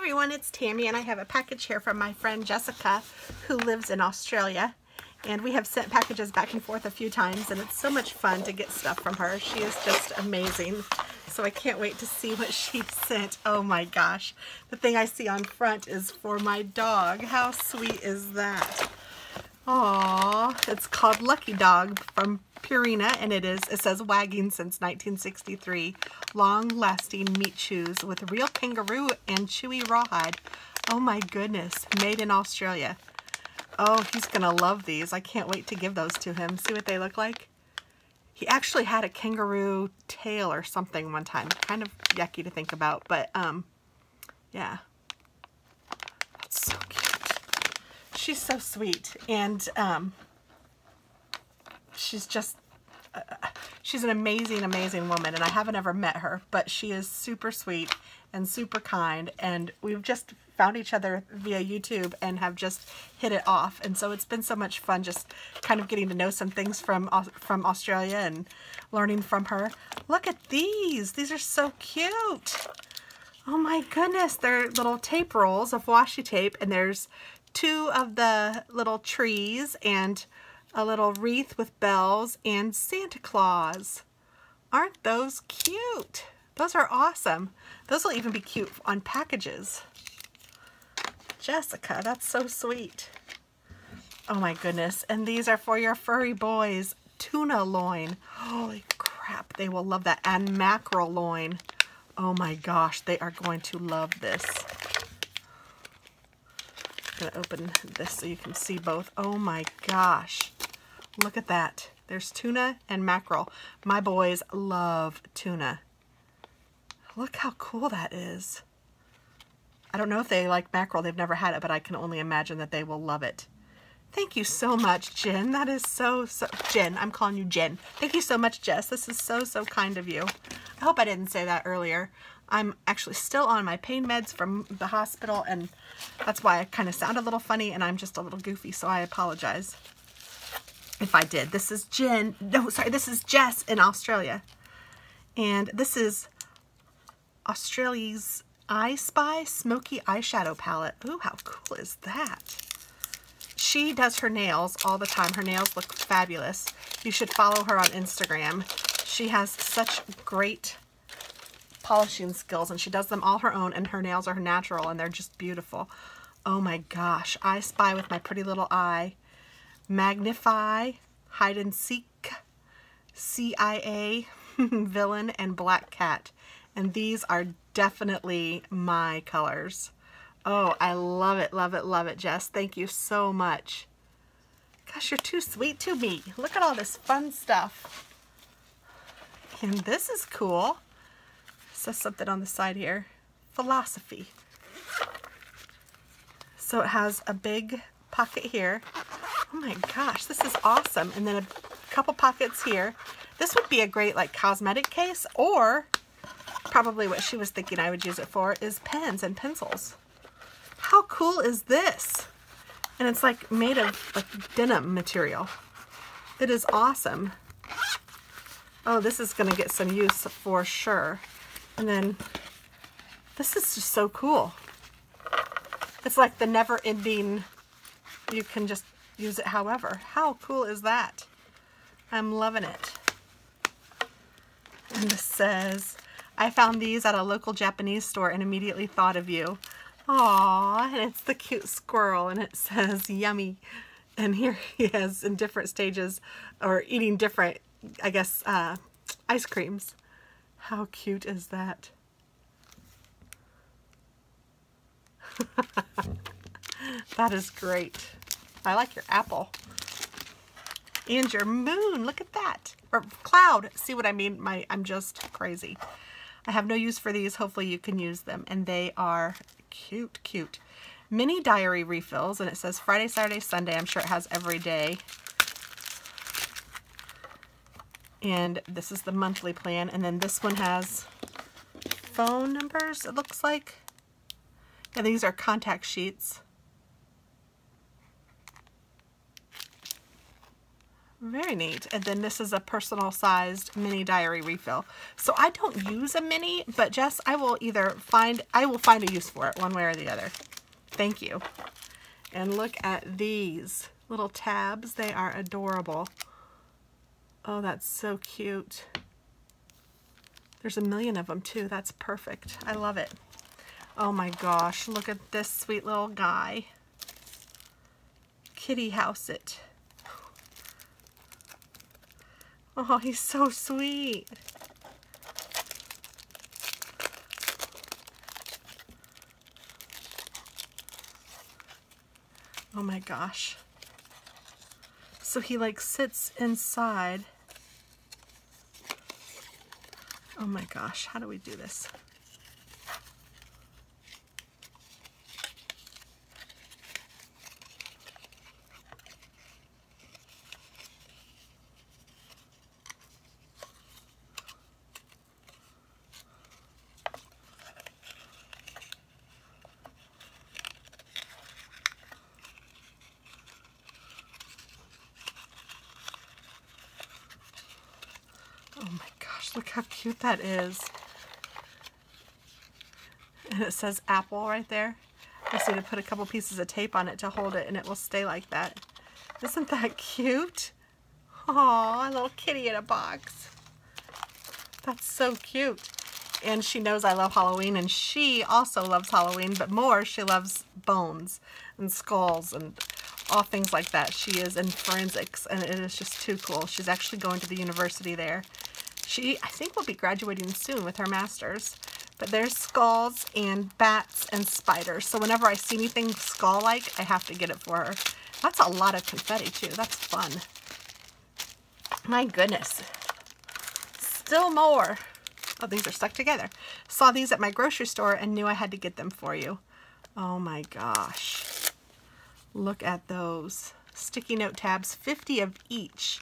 everyone, it's Tammy and I have a package here from my friend Jessica who lives in Australia, and we have sent packages back and forth a few times and it's so much fun to get stuff from her. She is just amazing, so I can't wait to see what she sent. Oh my gosh, the thing I see on front is for my dog. How sweet is that? Aww, it's called Lucky Dog from Purina, and it says wagging since 1963. Long-lasting meat chews with real kangaroo and chewy rawhide. Oh my goodness, made in Australia. Oh, he's gonna love these. I can't wait to give those to him. See what they look like? He actually had a kangaroo tail or something one time. Kind of yucky to think about, but yeah. That's so cute. She's so sweet, and she's just she's an amazing woman, and I haven't ever met her, but she is super sweet and super kind, and we've just found each other via YouTube and have just hit it off, and so it's been so much fun just kind of getting to know some things from Australia and learning from her. Look at these are so cute. Oh my goodness, they're little tape rolls of washi tape, and there's 2 of the little trees and a little wreath with bells and Santa Claus. Aren't those cute? Those are awesome. Those will even be cute on packages. Jessica, that's so sweet. Oh my goodness. And these are for your furry boys. Tuna loin. Holy crap, they will love that. And mackerel loin. Oh my gosh, they are going to love this. I'm gonna open this so you can see both. Oh my gosh, look at that. There's tuna and mackerel. My boys love tuna. Look how cool that is. I don't know if they like mackerel. They've never had it, but I can only imagine that they will love it. Thank you so much, Jen. That is so Jen, I'm calling you Jen. Thank you so much, Jess. This is so kind of you. I hope I didn't say that earlier. I'm actually still on my pain meds from the hospital, and that's why I kind of sound a little funny, and I'm just a little goofy, so I apologize if I did. This is Jen. No, sorry, this is Jess in Australia. And this is Australia's I Spy Smoky Eyeshadow Palette. Ooh, how cool is that? She does her nails all the time. Her nails look fabulous. You should follow her on Instagram. She has such great polishing skills, and she does them all her own, and her nails are natural, and they're just beautiful. Oh my gosh. I Spy with my pretty little eye. Magnify, Hide and Seek, CIA, Villain, and Black Cat. And these are definitely my colors. Oh, I love it, love it, Jess. Thank you so much. Gosh, you're too sweet to me. Look at all this fun stuff. And this is cool. It says something on the side here. Philosophy. So it has a big pocket here. Oh my gosh, this is awesome. And then a couple pockets here. This would be a great like cosmetic case, or probably what she was thinking I would use it for is pens and pencils. How cool is this? And it's like made of like denim material. It is awesome. Oh, this is gonna get some use for sure. And then this is just so cool. It's like the never-ending, you can just use it however. How cool is that? I'm loving it. And this says, I found these at a local Japanese store and immediately thought of you. Aww, and it's the cute squirrel, and it says yummy. And here he is in different stages, or eating different, I guess, ice creams. How cute is that? That is great. I like your apple. And your moon, look at that. Or cloud, see what I mean? I'm just crazy. I have no use for these. Hopefully you can use them. And they are cute. Mini diary refills, and it says Friday, Saturday, Sunday. I'm sure it has every day. And this is the monthly plan. And then this one has phone numbers, it looks like. And these are contact sheets. Very neat. And then this is a personal sized mini diary refill. So I don't use a mini, but Jess, I will find a use for it one way or the other. Thank you. And look at these little tabs. They are adorable. Oh, that's so cute. There's a million of them too. That's perfect. I love it. Oh my gosh, look at this sweet little guy. Kitty House It. Oh, he's so sweet. Oh my gosh. So he like sits inside. Oh my gosh, how do we do this? Oh my gosh, look how cute that is. And it says apple right there. I just need to put a couple pieces of tape on it to hold it and it will stay like that. Isn't that cute? Oh, a little kitty in a box. That's so cute. And she knows I love Halloween, and she also loves Halloween, but more, she loves bones and skulls and all things like that. She is in forensics, and it is just too cool. She's actually going to the university there. She, I think, will be graduating soon with her master's. But there's skulls and bats and spiders. So whenever I see anything skull-like, I have to get it for her. That's a lot of confetti, too. That's fun. My goodness. Still more. Oh, these are stuck together. Saw these at my grocery store and knew I had to get them for you. Oh my gosh. Look at those. Sticky note tabs, 50 of each.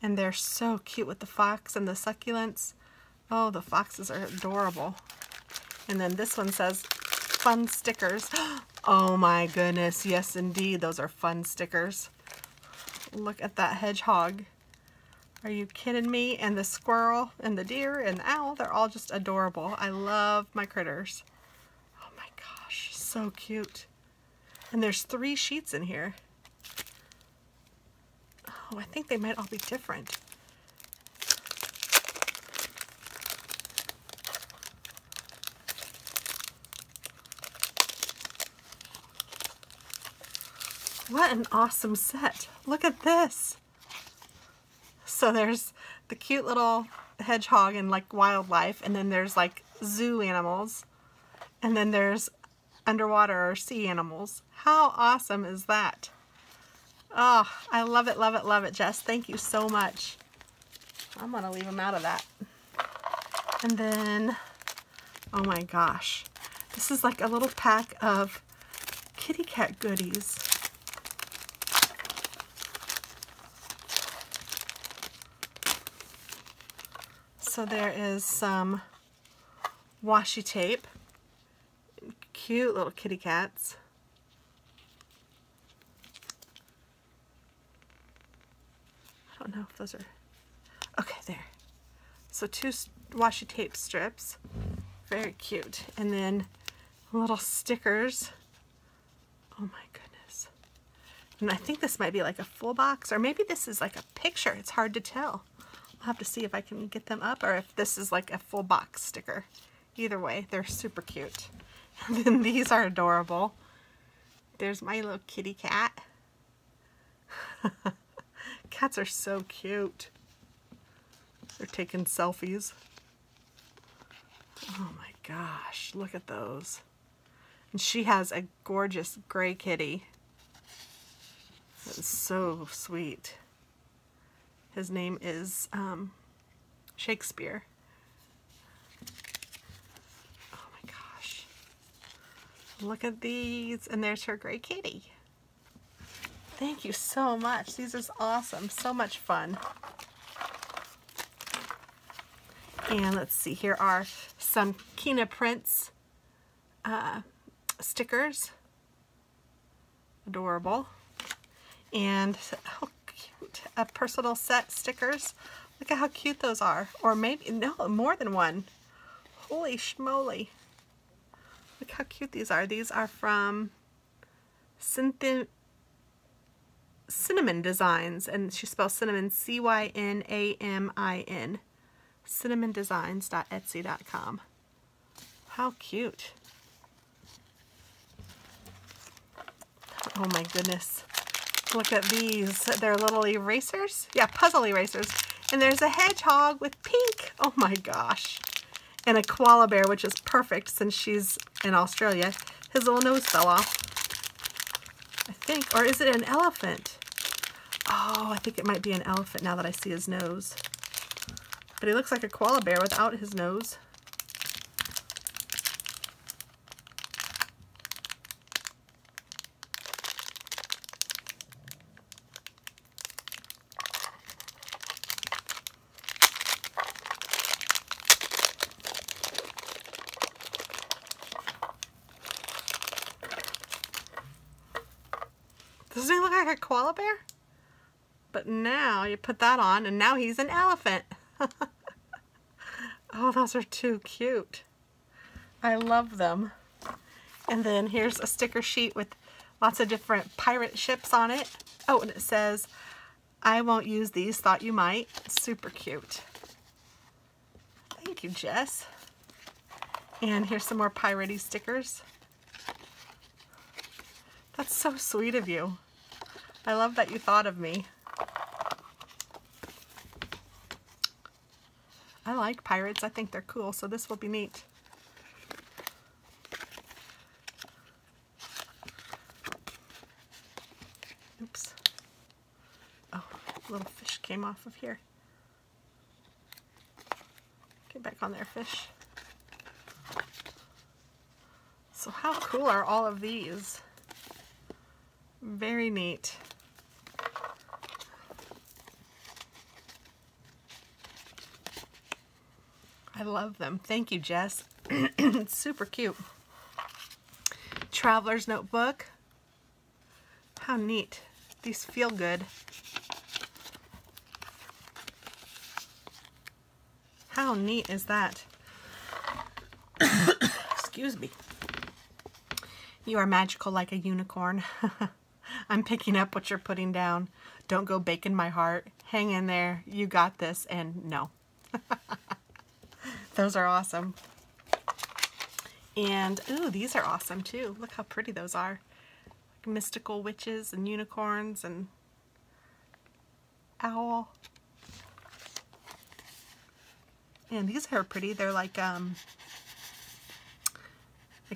And they're so cute with the fox and the succulents. Oh, the foxes are adorable. And then this one says fun stickers. Oh my goodness. Yes, indeed. Those are fun stickers. Look at that hedgehog. Are you kidding me? And the squirrel and the deer and the owl, they're all just adorable. I love my critters. Oh my gosh, so cute. And there's 3 sheets in here. Oh, I think they might all be different. What an awesome set. Look at this. So there's the cute little hedgehog and like wildlife, and then there's like zoo animals, and then there's underwater or sea animals. How awesome is that? Oh, I love it, love it, love it, Jess. Thank you so much. I'm going to leave them out of that. And then, oh my gosh, this is like a little pack of kitty cat goodies. So there is some washi tape, cute little kitty cats. I don't know if those are, okay, there. So 2 washi tape strips, very cute. And then little stickers. Oh my goodness. And I think this might be like a full box, or maybe this is like a picture. It's hard to tell. I'll have to see if I can get them up, or if this is like a full box sticker. Either way, they're super cute. And then these are adorable. There's my little kitty cat. Cats are so cute. They're taking selfies. Oh my gosh, look at those. And she has a gorgeous gray kitty. That is so sweet. His name is Shakespeare. Oh my gosh. Look at these. And there's her gray kitty. Thank you so much. These are awesome. So much fun. And let's see, here are some Kina Prints stickers. Adorable. And, oh cute. cute. A personal set stickers. Look at how cute those are. Or maybe, no, more than one. Holy schmoly. Look how cute these are. These are from Cinnamon Designs, and she spells cinnamon C-Y-N-A-M-I-N. cinnamondesigns.etsy.com. How cute. Oh my goodness. Look at these. They're little erasers. Yeah, puzzle erasers. And there's a hedgehog with pink. Oh my gosh. And a koala bear, which is perfect since she's in Australia. His little nose fell off, I think. Or is it an elephant? Oh, I think it might be an elephant now that I see his nose. But he looks like a koala bear without his nose. Doesn't he look like a koala bear? But now you put that on and now he's an elephant. Oh, those are too cute. I love them. And then here's a sticker sheet with lots of different pirate ships on it. Oh, and it says, I won't use these, thought you might. Super cute. Thank you, Jess. And here's some more piratey stickers. That's so sweet of you. I love that you thought of me. I like pirates. I think they're cool, so this will be neat. Oops. Oh, a little fish came off of here. Get back on there, fish. So how cool are all of these? Very neat. I love them. Thank you, Jess. It's super cute. Traveler's notebook. How neat. These feel good. How neat is that? Excuse me. You are magical like a unicorn. I'm picking up what you're putting down. Don't go baking my heart. Hang in there. You got this. And no. Those are awesome. And, ooh, these are awesome too. Look how pretty those are. Like mystical witches and unicorns and owl. And these are pretty. They're like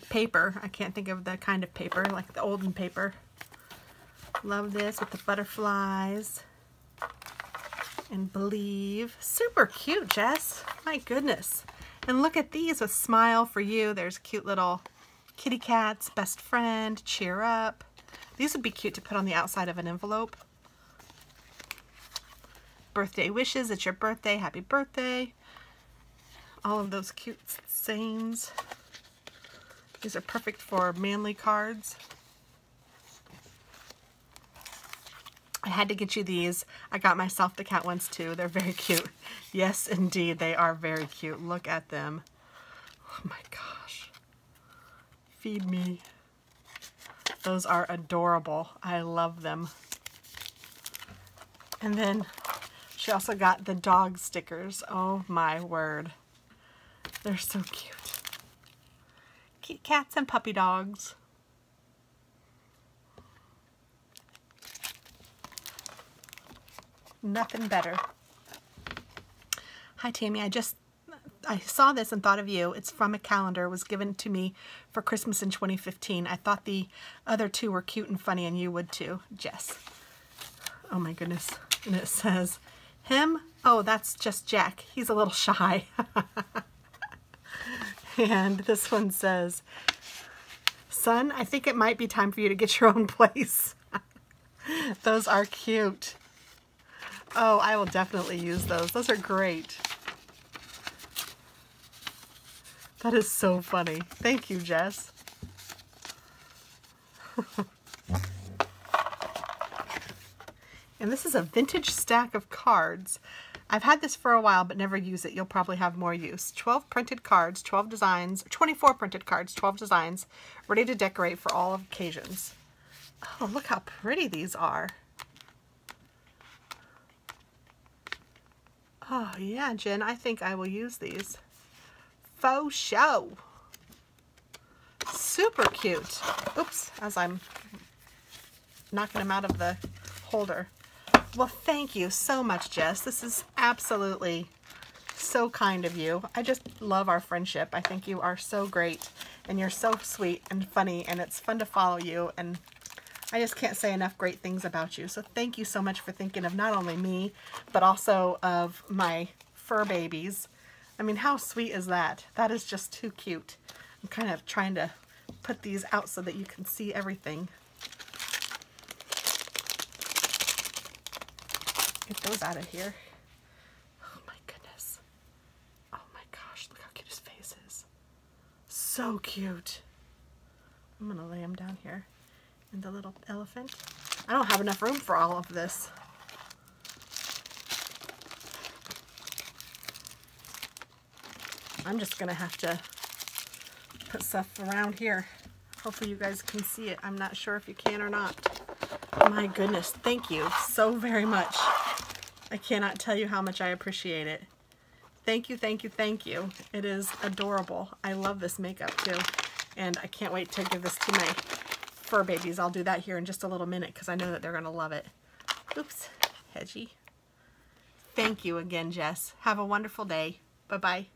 paper. I can't think of the kind of paper, like the olden paper. Love this with the butterflies. And believe. Super cute, Jess. My goodness. And look at these with smile for you. There's cute little kitty cats, best friend, cheer up. These would be cute to put on the outside of an envelope. Birthday wishes. It's your birthday. Happy birthday. All of those cute sayings. These are perfect for manly cards. I had to get you these. I got myself the cat ones too. They're very cute. Yes, indeed, they are very cute. Look at them. Oh my gosh. Feed me. Those are adorable. I love them. And then she also got the dog stickers. Oh my word. They're so cute. Cute cats and puppy dogs. Nothing better. Hi Tammy, I saw this and thought of you. It's from a calendar. It was given to me for Christmas in 2015. I thought the other two were cute and funny and you would too. Jess. Oh my goodness. And it says, him? Oh, that's just Jack. He's a little shy. And this one says, son, I think it might be time for you to get your own place. Those are cute. Oh, I will definitely use those. Those are great. That is so funny. Thank you, Jess. And this is a vintage stack of cards. I've had this for a while but never use it. You'll probably have more use. 12 printed cards, 12 designs, 24 printed cards, 12 designs, ready to decorate for all occasions. Oh, look how pretty these are. Oh yeah, Jen, I think I will use these. Faux show. Super cute. Oops, as I'm knocking them out of the holder. Well, thank you so much, Jess. This is absolutely so kind of you. I just love our friendship. I think you are so great, and you're so sweet and funny, and it's fun to follow you, and I just can't say enough great things about you. So thank you so much for thinking of not only me, but also of my fur babies. I mean, how sweet is that? That is just too cute. I'm kind of trying to put these out so that you can see everything. Get those out of here. Oh my goodness. Oh my gosh, look how cute his face is. So cute. I'm gonna lay him down here. And the little elephant. I don't have enough room for all of this. I'm just gonna have to put stuff around here. Hopefully you guys can see it. I'm not sure if you can or not. My goodness, thank you so very much. I cannot tell you how much I appreciate it. Thank you, thank you, thank you. It is adorable. I love this makeup too. And I can't wait to give this to my fur babies. I'll do that here in just a little minute because I know that they're going to love it. Oops, hedgy. Thank you again, Jess. Have a wonderful day. Bye-bye.